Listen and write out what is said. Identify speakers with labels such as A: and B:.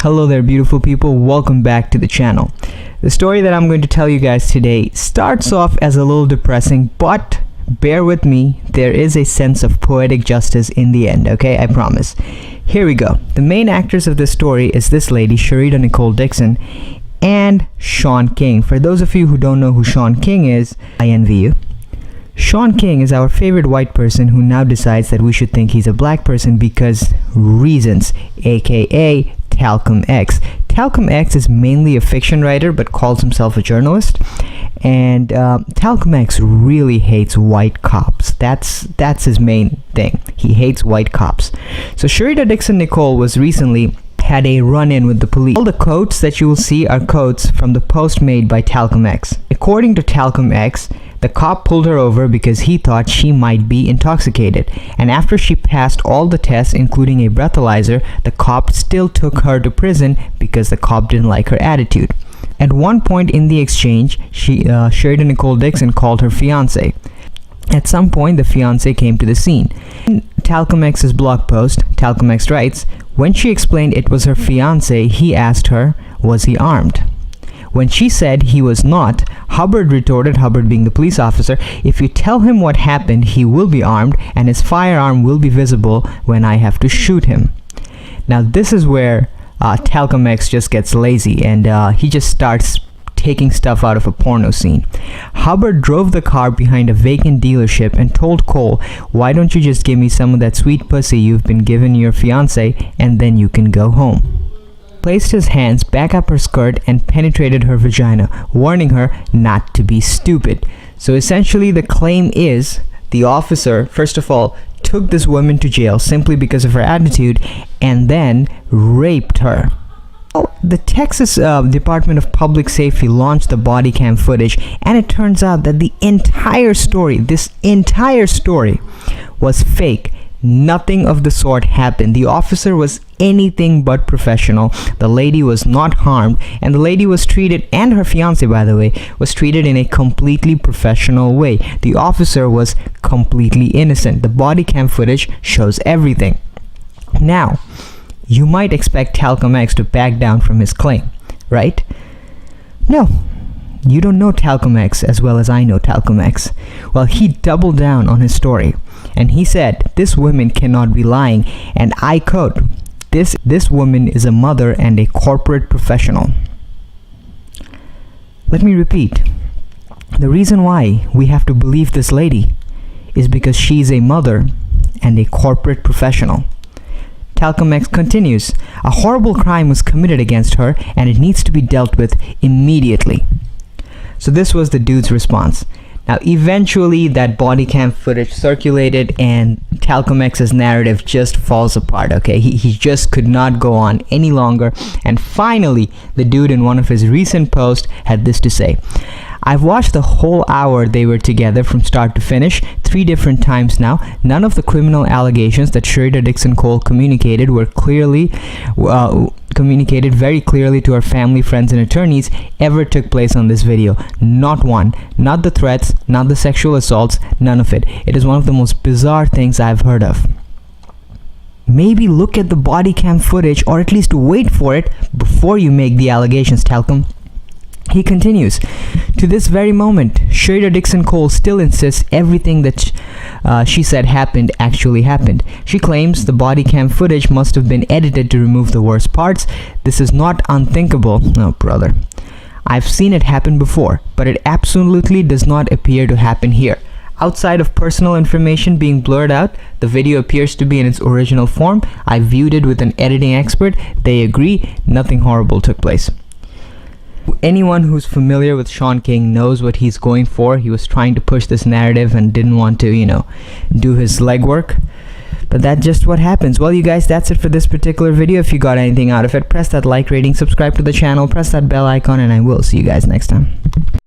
A: Hello there, beautiful people. Welcome back to the channel. The story that I'm going to tell you guys today starts off as a little depressing, but bear with me, there is a sense of poetic justice in the end, okay? I promise. Here we go. The main actors of this story is this lady, Sherita Nicole Dixon, and Shaun King. For those of you who don't know who Shaun King is, I envy you. Shaun King is our favorite white person who now decides that we should think he's a black person because reasons, aka Talcum X. Talcum X is mainly a fiction writer but calls himself a journalist, and Talcum X really hates white cops. That's his main thing. He hates white cops. So Sherita Dixon-Cole was recently had a run-in with the police. All the quotes that you will see are quotes from the post made by Talcum X. According to Talcum X, the cop pulled her over because he thought she might be intoxicated, and after she passed all the tests including a breathalyzer, the cop still took her to prison because the cop didn't like her attitude. At one point in the exchange, Sherita Nicole Dixon called her fiance. At some point, the fiance came to the scene. In Talcum X's blog post, Talcum X writes, when she explained it was her fiance, he asked her, was he armed? When she said he was not, Hubbard retorted, Hubbard being the police officer, if you tell him what happened, he will be armed and his firearm will be visible when I have to shoot him. Now this is where Talcum X just gets lazy and he just starts taking stuff out of a porno scene. Hubbard drove the car behind a vacant dealership and told Cole, why don't you just give me some of that sweet pussy you've been giving your fiance and then you can go home. Placed his hands back up her skirt and penetrated her vagina, warning her not to be stupid. So essentially the claim is the officer, first of all, took this woman to jail simply because of her attitude and then raped her. The Texas Department of Public Safety launched the body cam footage, and it turns out that the entire story, this entire story, was fake. Nothing of the sort happened. The officer was anything but professional. The lady was not harmed, and the lady was treated, and her fiance, by the way, was treated in a completely professional way. The officer was completely innocent. The body cam footage shows everything. Now, you might expect Talcum X to back down from his claim, right? No. You don't know Talcum X as well as I know Talcum X. Well, he doubled down on his story, and he said, this woman cannot be lying, and I quote, this woman is a mother and a corporate professional. Let me repeat. The reason why we have to believe this lady is because she's a mother and a corporate professional. Talcum X continues, a horrible crime was committed against her and it needs to be dealt with immediately. So this was the dude's response. Now eventually that body cam footage circulated and Talcum X's narrative just falls apart, okay? He just could not go on any longer, and finally the dude in one of his recent posts had this to say. I've watched the whole hour they were together from start to finish 3 different times now. None of the criminal allegations that Sherita Dixon-Cole communicated were communicated very clearly to her family, friends, and attorneys ever took place on this video. Not one. Not the threats, not the sexual assaults, none of it. It is one of the most bizarre things I've heard of. Maybe look at the body cam footage, or at least wait for it before you make the allegations, Talcum. He continues, to this very moment, Sherita Dixon-Cole still insists everything that she said happened actually happened. She claims the body cam footage must have been edited to remove the worst parts. This is not unthinkable. No, brother. I've seen it happen before, but it absolutely does not appear to happen here. Outside of personal information being blurred out, the video appears to be in its original form. I viewed it with an editing expert. They agree nothing horrible took place. Anyone who's familiar with Shaun King knows what he's going for. He was trying to push this narrative and didn't want to, do his legwork. But that's just what happens. Well, you guys, that's it for this particular video. If you got anything out of it, press that like rating, subscribe to the channel, press that bell icon, and I will see you guys next time.